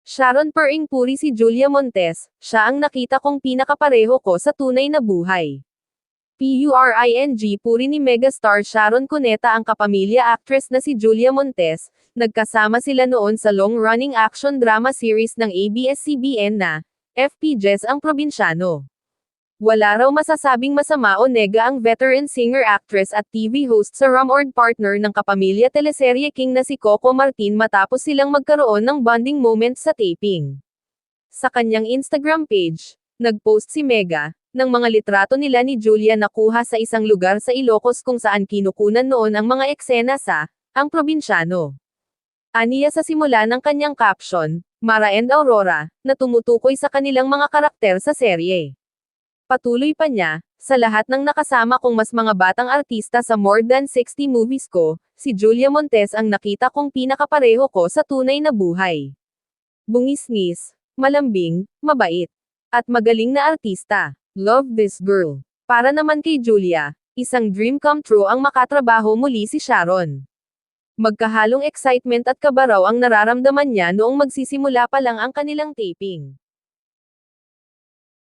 Sharon Pering puri si Julia Montes, siya ang nakita kong pinakapareho ko sa tunay na buhay. PURING puri ni megastar Sharon Cuneta ang kapamilya actress na si Julia Montes, nagkasama sila noon sa long-running action drama series ng ABS-CBN na, FP Jess ang Probinsyano. Wala raw masasabing masama o nega ang veteran singer-actress at TV host sa Rumord partner ng kapamilya teleserye King na si Coco Martin matapos silang magkaroon ng bonding moment sa taping. Sa kanyang Instagram page, nagpost si Mega, ng mga litrato nila ni Julia na kuha sa isang lugar sa Ilocos kung saan kinukunan noon ang mga eksena sa, ang Probinsyano. Aniya sa simula ng kanyang caption, Mara and Aurora, na tumutukoy sa kanilang mga karakter sa serye. Patuloy pa niya, sa lahat ng nakasama kong mas mga batang artista sa more than 60 movies ko, si Julia Montes ang nakita kong pinakapareho ko sa tunay na buhay. Bungis-ngis, malambing, mabait, at magaling na artista. Love this girl. Para naman kay Julia, isang dream come true ang makatrabaho muli si Sharon. Magkahalong excitement at kaba raw ang nararamdaman niya noong magsisimula pa lang ang kanilang taping.